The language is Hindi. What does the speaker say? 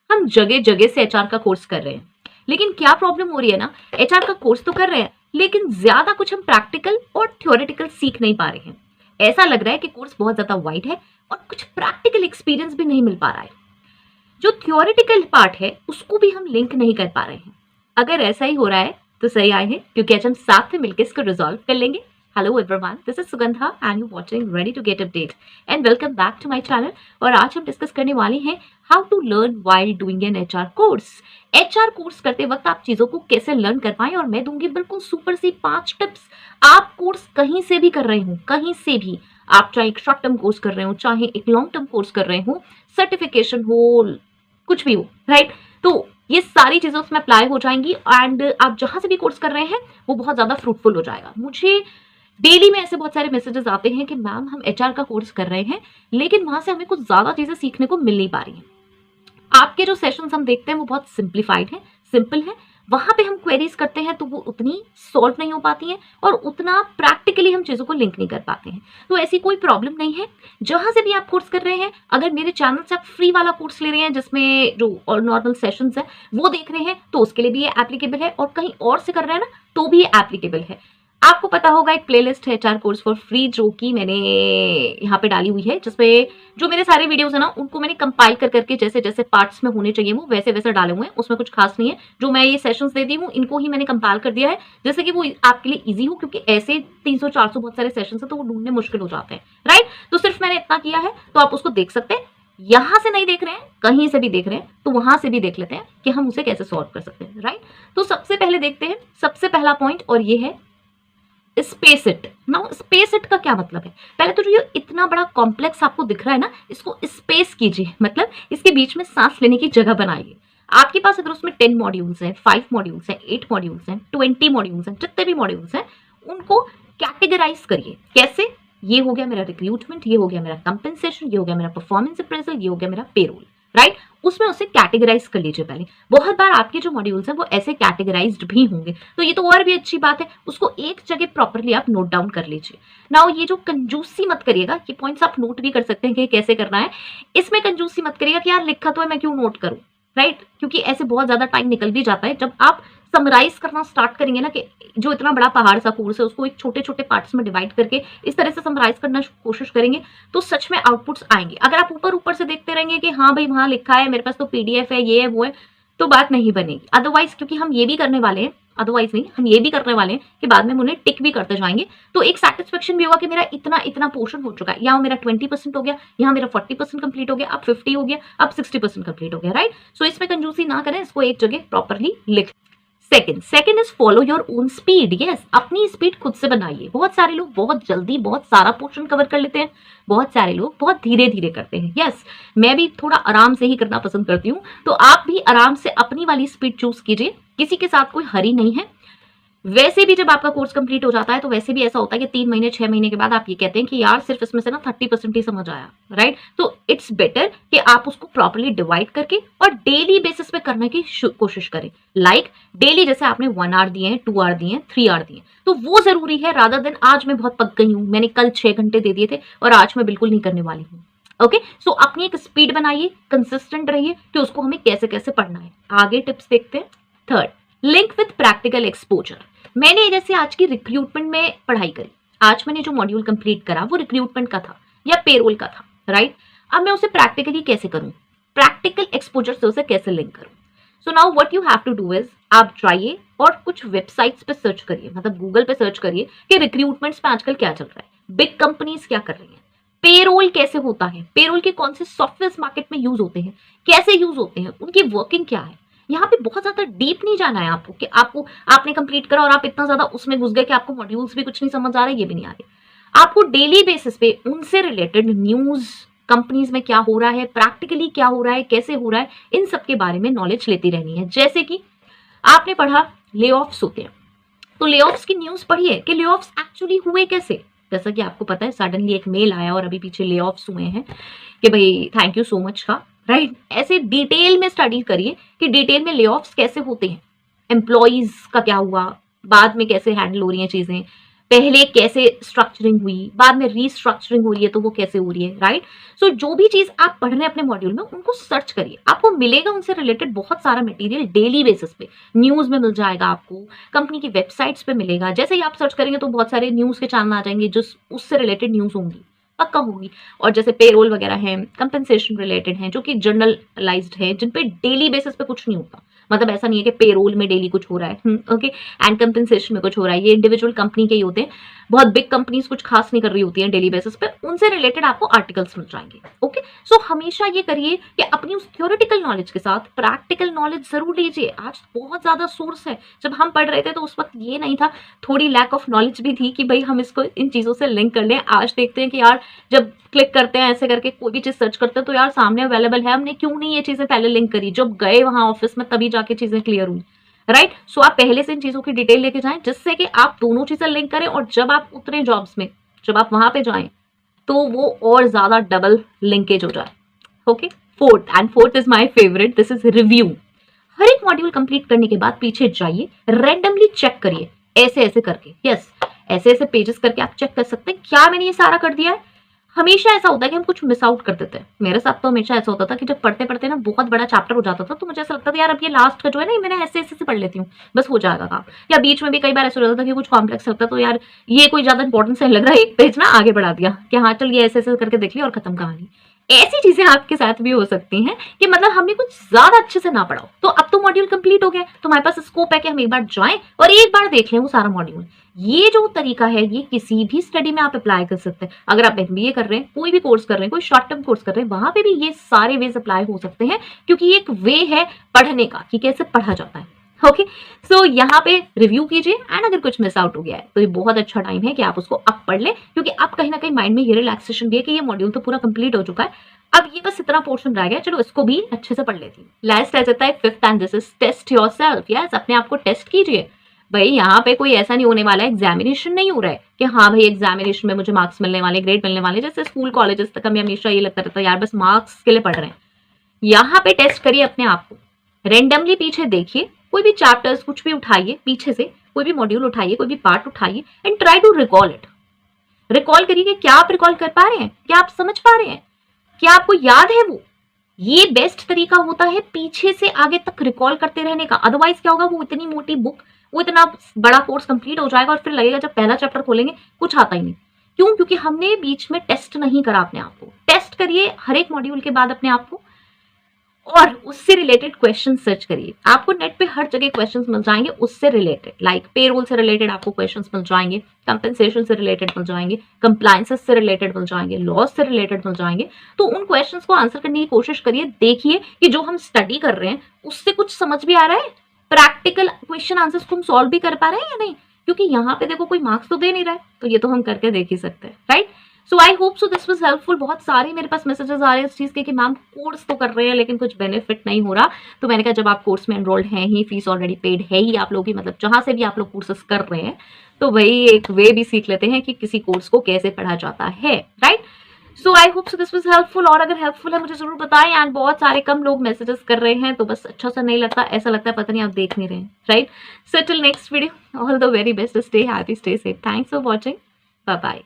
हम जगह जगह से एचआर का कोर्स कर रहे हैं, लेकिन क्या प्रॉब्लम हो रही है ना, एचआर का कोर्स तो कर रहे हैं लेकिन ज्यादा कुछ हम प्रैक्टिकल और थ्योरेटिकल सीख नहीं पा रहे हैं। ऐसा लग रहा है कि कोर्स बहुत ज्यादा वाइड है और कुछ प्रैक्टिकल एक्सपीरियंस भी नहीं मिल पा रहा है। जो थ्योरेटिकल पार्ट है उसको भी हम लिंक नहीं कर पा रहे हैं। अगर ऐसा ही हो रहा है तो सही आए हैं, क्योंकि आज हम साथ में मिलकर इसको रिजॉल्व कर लेंगे। Hello everyone, this is Sugandha and you watching ready to get update and welcome back to my channel. और आज हम डिस्कस करने वाले हैं how to learn while doing an HR course. HR course करते वक्त आप चीजों को कैसे लर्न कर पाएं, और मैं दूंगी बिल्कुल सुपर सी 5 टिप्स। आप कोर्स कहीं से भी कर रहे हो, कहीं से भी, आप चाहे एक शॉर्ट टर्म कोर्स कर रहे हो, चाहे एक लॉन्ग टर्म कोर्स कर रहे हो, सर्टिफिकेशन हो, कुछ भी हो, राइट। तो ये सारी चीजें उसमें अप्लाई हो जाएंगी एंड आप जहां से भी कोर्स कर रहे हैं वो बहुत ज्यादा फ्रूटफुल हो जाएगा। मुझे डेली में ऐसे बहुत सारे मैसेजेस आते हैं कि मैम हम एचआर का कोर्स कर रहे हैं लेकिन वहां से हमें कुछ ज्यादा चीजें सीखने को मिल नहीं पा रही हैं। आपके जो सेशंस हम देखते हैं वो बहुत सिंप्लीफाइड है, सिंपल है, वहां पे हम क्वेरीज करते हैं तो वो उतनी सॉल्व नहीं हो पाती हैं और उतना प्रैक्टिकली हम चीजों को लिंक नहीं कर पाते हैं। तो ऐसी कोई प्रॉब्लम नहीं है, जहां से भी आप कोर्स कर रहे हैं, अगर मेरे चैनल से आप फ्री वाला कोर्स ले रहे हैं जिसमें जो और नॉर्मल सेशंस है वो देख रहे हैं तो उसके लिए भी ये एप्लीकेबल है, और कहीं और से कर रहे हैं ना तो भी ये एप्लीकेबल है। आपको पता होगा एक प्लेलिस्ट है एचआर कोर्स फॉर फ्री जो कि मैंने यहाँ पे डाली हुई है, जिसपे जो मेरे सारे वीडियोस है ना उनको मैंने कंपाइल कर करके जैसे जैसे पार्ट्स में होने चाहिए वो वैसे वैसे डाले हुए हैं। उसमें कुछ खास नहीं है, जो मैं ये सेशंस देती हूँ इनको ही मैंने कंपाइल कर दिया है जैसे कि वो आपके लिए इजी हो, क्योंकि ऐसे 300-400 बहुत सारे सेशंस है तो वो ढूंढने मुश्किल हो जाते हैं, राइट। तो सिर्फ मैंने इतना किया है तो आप उसको देख सकते हैं। यहां से नहीं देख रहे हैं, कहीं से भी देख रहे हैं तो वहां से भी देख लेते हैं कि हम उसे कैसे सॉल्व कर सकते हैं, राइट। तो सबसे पहले देखते हैं सबसे पहला पॉइंट, और ये है space it. Now space it का क्या मतलब है? पहले तो जो ये इतना बड़ा कॉम्प्लेक्स आपको दिख रहा है ना, इसको स्पेस कीजिए, मतलब इसके बीच में सांस लेने की जगह बनाइए। आपके पास अगर उसमें 10 मॉड्यूल्स हैं, 5 मॉड्यूल्स हैं, 8 मॉड्यूल्स हैं, 20 मॉड्यूल्स हैं, जितने भी मॉड्यूल्स हैं उनको कैटेगराइज करिए। कैसे? ये हो गया मेरा रिक्रूटमेंट, ये हो गया मेरा कंपेंसेशन, ये हो गया मेरा परफॉर्मेंस अप्रेजल, ये हो गया मेरा पेरोल, राइट। उसमें उसे कैटेगराइज कर लीजिए पहले। बहुत बार आपके जो मॉड्यूल्स हैं वो ऐसे कैटेगराइज्ड भी होंगे तो ये तो और भी अच्छी बात है, उसको एक जगह प्रॉपरली आप नोट डाउन कर लीजिए। नाउ ये जो कंजूसी मत करिएगा, ये पॉइंट्स आप नोट भी कर सकते हैं कि कैसे करना है। इसमें कंजूसी मत करिएगा कि यार लिखा तो है मैं क्यों नोट करूं, राइट, क्योंकि ऐसे बहुत ज्यादा टाइम निकल भी जाता है। जब आप समराइज करना स्टार्ट करेंगे ना, कि जो इतना बड़ा पहाड़ सा कोर्स है उसको एक छोटे छोटे पार्ट्स में डिवाइड करके इस तरह से समराइज करना कोशिश करेंगे तो सच में आउटपुट्स आएंगे। अगर आप ऊपर ऊपर से देखते रहेंगे कि हाँ भाई वहां लिखा है, मेरे पास तो पीडीएफ है, ये है वो है, तो बात नहीं बनेगी। अदरवाइज, क्योंकि हम ये भी करने वाले हैं, अदरवाइज नहीं, हम ये भी करने वाले हैं कि बाद में हम उन्हें टिक भी करते जाएंगे तो एक सेटिस्फेक्शन भी होगा कि मेरा इतना इतना पोर्शन हो चुका है। यहाँ मेरा 20% हो गया, यहाँ मेरा 40% कंप्लीट हो गया, अब 50 हो गया, अब 60% कंप्लीट हो गया, राइट। सो इसमें कंजूसी ना करें, इसको एक जगह प्रॉपरली लिख। Second is follow your own speed. Yes, अपनी स्पीड खुद से बनाइए। बहुत सारे लोग बहुत जल्दी बहुत सारा पोर्शन कवर कर लेते हैं, बहुत सारे लोग बहुत धीरे धीरे करते हैं। यस, मैं भी थोड़ा आराम से ही करना पसंद करती हूँ, तो आप भी आराम से अपनी वाली स्पीड चूज कीजिए। किसी के साथ कोई हरी नहीं है। वैसे भी जब आपका कोर्स कंप्लीट हो जाता है तो वैसे भी ऐसा होता है कि 3 महीने 6 महीने के बाद आप ये कहते हैं कि यार सिर्फ इसमें से ना 30% ही समझ आया, राइट। तो इट्स बेटर कि आप उसको प्रॉपर्ली डिवाइड करके और डेली बेसिस पे करने की कोशिश करें। लाइक डेली जैसे आपने 1 आवर दिए हैं, 2 आवर दिए हैं, 3 आवर दिए, तो वो जरूरी है, रादर देन आज मैं बहुत पक गई हूँ, मैंने कल 6 घंटे दे दिए थे और आज मैं बिल्कुल नहीं करने वाली हूँ। ओके, सो अपनी एक स्पीड बनाइए, कंसिस्टेंट रहिए कि उसको हमें कैसे कैसे पढ़ना है। आगे टिप्स देखते हैं। Third, link with practical exposure. मैंने जैसे आज की रिक्रूटमेंट में पढ़ाई करी, आज मैंने जो मॉड्यूल कंप्लीट करा वो रिक्रूटमेंट का था या पेरोल का था, राइट। अब मैं उसे प्रैक्टिकली कैसे करूं, प्रैक्टिकल एक्सपोजर से उसे कैसे लिंक करूं। So now what you have to do is, आप जाइए और कुछ वेबसाइट्स पे सर्च करिए, मतलब गूगल पे सर्च करिए कि रिक्रूटमेंट्स में आजकल क्या चल रहा है, बिग कंपनीज क्या कर रही है, पेरोल कैसे होता है, पेरोल के कौन से सॉफ्टवेयर मार्केट में यूज होते हैं, कैसे यूज होते हैं, उनकी वर्किंग क्या है। यहाँ पे बहुत ज्यादा डीप नहीं जाना है आपको कि आपको आपने कंप्लीट करा और आप इतना ज्यादा उसमें घुस गए कि आपको मॉड्यूल्स भी कुछ नहीं समझ आ रहे, ये भी नहीं आ रहे। आपको डेली बेसिस पे उनसे रिलेटेड न्यूज, कंपनीज में क्या हो रहा है, प्रैक्टिकली क्या हो रहा है, कैसे हो रहा है, इन सब के बारे में नॉलेज लेती रहनी है। जैसे कि आपने पढ़ा ले ऑफ्स होते हैं, तो ले ऑफ्स की न्यूज पढ़िए कि ले ऑफ्स एक्चुअली हुए कैसे। जैसा कि आपको पता है सडनली एक मेल आया और अभी पीछे ले ऑफ्स हुए हैं कि भाई थैंक यू सो मच का, राइट। ऐसे डिटेल में स्टडी करिए कि डिटेल में ले ऑफ्स कैसे होते हैं, एम्प्लॉइज का क्या हुआ, बाद में कैसे हैंडल हो रही हैं चीजें, पहले कैसे स्ट्रक्चरिंग हुई, बाद में रीस्ट्रक्चरिंग हो रही है तो वो कैसे हो रही है, राइट। सो जो भी चीज आप पढ़ रहे हैं अपने मॉड्यूल में उनको सर्च करिए, आपको मिलेगा उनसे रिलेटेड बहुत सारा मटेरियल डेली बेसिस पे, न्यूज में मिल जाएगा आपको, कंपनी की वेबसाइट्स पे मिलेगा। जैसे ही आप सर्च करेंगे तो बहुत सारे न्यूज के चैनल आ जाएंगे जो उससे रिलेटेड न्यूज होंगी, पक्का होगी। और जैसे पेरोल वगैरह है, कंपनसेशन रिलेटेड है, जो कि जर्नलाइज्ड है, जिन पे डेली बेसिस पे कुछ नहीं होता। मतलब ऐसा नहीं है कि पेरोल में डेली कुछ हो रहा है, ओके, एंड कंपनसेशन में कुछ हो रहा है, ये इंडिविजुअल कंपनी के ही होते हैं। बहुत बिग कंपनीज कुछ खास नहीं कर रही होती हैं डेली बेसिस पे, उनसे रिलेटेड आपको आर्टिकल्स मिल जाएंगे, ओके। सो हमेशा ये करिए कि अपनी उस थ्योरेटिकल नॉलेज के साथ प्रैक्टिकल नॉलेज जरूर लीजिए। आज बहुत ज्यादा सोर्स है, जब हम पढ़ रहे थे तो उस वक्त ये नहीं था, थोड़ी लैक ऑफ नॉलेज भी थी कि भाई हम इसको इन चीजों से लिंक कर लें। आज देखते हैं कि यार जब क्लिक करते हैं ऐसे करके कोई भी चीज सर्च करते हैं तो यार सामने अवेलेबल है, हमने क्यों नहीं ये चीजें पहले लिंक करी, जब गए वहां ऑफिस में तभी जाके चीजें क्लियर हुई, राइट। सो आप पहले से इन चीजों की डिटेल लेके जाएं जिससे कि आप दोनों चीजें लिंक करें, और जब आप उतरे जॉब्स में, जब आप वहां पे जाएं तो वो और ज्यादा डबल लिंकेज हो जाए, okay. Fourth is my favourite, this is review. हर एक मॉड्यूल कंप्लीट करने के बाद पीछे जाइए, रैंडमली चेक करिए, ऐसे ऐसे करके, यस, ऐसे ऐसे पेजेस करके आप चेक कर सकते हैं क्या मैंने ये सारा कर दिया है। हमेशा ऐसा होता है कि हम कुछ मिस आउट कर देते हैं। मेरे साथ तो हमेशा ऐसा होता था कि जब पढ़ते पढ़ते ना बहुत बड़ा चैप्टर हो जाता था तो मुझे ऐसा लगता था यार अब ये लास्ट का जो है ना मैंने ऐसे ऐसे से पढ़ लेती हूँ, बस हो जाएगा काम। या बीच में भी कई बार ऐसा हो जाता था कि कुछ कॉम्प्लेक्स लगता तो यार ये कोई ज्यादा इंपॉर्टेंस नहीं लग रहा है, एक पेज ना आगे बढ़ा दिया कि हाँ चल ये ऐसे ऐसे करके देख लिया और खत्म कहानी। ऐसी चीजें आपके साथ भी हो सकती हैं कि मतलब हमने कुछ ज्यादा अच्छे से ना पढ़ा हो। तो अब तो मॉड्यूल कंप्लीट हो गया, तो हमारे पास स्कोप है कि हम एक बार जाएं और एक बार देख लें वो सारा मॉड्यूल। ये जो तरीका है ये किसी भी स्टडी में आप अप्लाई कर सकते हैं। अगर आप एमबीए कर रहे हैं, कोई भी कोर्स कर रहे हैं, कोई शॉर्ट टर्म कोर्स कर रहे हैं, वहां पे भी ये सारे वेज अप्लाई हो सकते हैं, क्योंकि ये एक वे है पढ़ने का कि कैसे पढ़ा जाता है, ओके। सो यहाँ पे रिव्यू कीजिए, एंड अगर कुछ मिस आउट हो गया है तो ये बहुत अच्छा टाइम है कि आप उसको अब पढ़ लें, क्योंकि अब कहीं ना कहीं माइंड में ये रिलैक्सेशन भी है कि ये मॉड्यूल तो पूरा कंप्लीट हो चुका है, अब ये बस इतना पोर्शन रह गया, चलो इसको भी अच्छे से पढ़ लेती हूँ। लास्ट आ जाता है fifth, and this is test yourself. Yes, अपने आप को टेस्ट कीजिए। भाई यहाँ पे कोई ऐसा नहीं होने वाला है, एग्जामिनेशन नहीं हो रहा है कि हाँ भाई एग्जामिनेशन में मुझे मार्क्स मिलने वाले, ग्रेड मिलने वाले, जैसे स्कूल कॉलेजेस तक हमें हमेशा ये लगता रहता है यार बस मार्क्स के लिए पढ़ रहे हैं। यहाँ पे टेस्ट करिए अपने आप को, रेंडमली पीछे देखिए, कोई भी चैप्टर्स कुछ भी उठाइए पीछे से, कोई भी मॉड्यूल उठाइए, कोई भी पार्ट उठाइए, and try to recall it. Recall करिए कि क्या आप रिकॉल कर पा रहे हैं, क्या आप समझ पा रहे हैं, क्या आपको याद है वो। ये बेस्ट तरीका होता है पीछे से आगे तक रिकॉल करते रहने का। अदरवाइज क्या होगा, वो इतनी मोटी बुक, वो इतना बड़ा कोर्स कंप्लीट हो जाएगा और फिर लगेगा जब पहला चैप्टर खोलेंगे कुछ आता ही नहीं। क्यों? क्योंकि हमने बीच में टेस्ट नहीं करा अपने आप को। टेस्ट करिए हर एक मॉड्यूल के बाद अपने आप को, और उससे रिलेटेड क्वेश्चन सर्च करिए। आपको नेट पे हर जगह क्वेश्चंस मिल जाएंगे उससे रिलेटेड, लाइक पेरोल से रिलेटेड आपको क्वेश्चंस मिल जाएंगे, कंपनसेशन से रिलेटेड मिल जाएंगे, कंप्लायंसेस से रिलेटेड मिल जाएंगे, लॉस से रिलेटेड मिल जाएंगे। तो उन क्वेश्चंस को आंसर करने की कोशिश करिए। देखिए कि जो हम स्टडी कर रहे हैं उससे कुछ समझ भी आ रहा है, प्रैक्टिकल क्वेश्चन आंसर्स को हम सॉल्व भी कर पा रहे हैं या नहीं, क्योंकि यहाँ पे देखो कोई मार्क्स तो दे नहीं रहा है, तो ये तो हम करके देख ही सकते हैं, right. So I hope so this was helpful. बहुत सारे मेरे पास मैसेजेस आ रहे हैं इस चीज के कि मैम कोर्स तो कर रहे हैं लेकिन कुछ बेनिफिट नहीं हो रहा। तो मैंने कहा जब आप कोर्स में एनरोल्ड हैं ही, फीस ऑलरेडी पेड है ही आप लोग की, मतलब जहां से भी आप लोग कोर्सेस कर रहे हैं, तो वही एक वे भी सीख लेते हैं कि किसी कोर्स को कैसे पढ़ा जाता है, right. So I hope so this was helpful, और अगर हेल्पफुल है मुझे जरूर बताएं। एंड बहुत सारे कम लोग मैसेजेस कर रहे हैं तो बस अच्छा सा नहीं लगता, ऐसा लगता है पता नहीं आप देख नहीं रहे, right. So till next video, all the very best, stay happy, stay safe, thanks for watching, bye bye.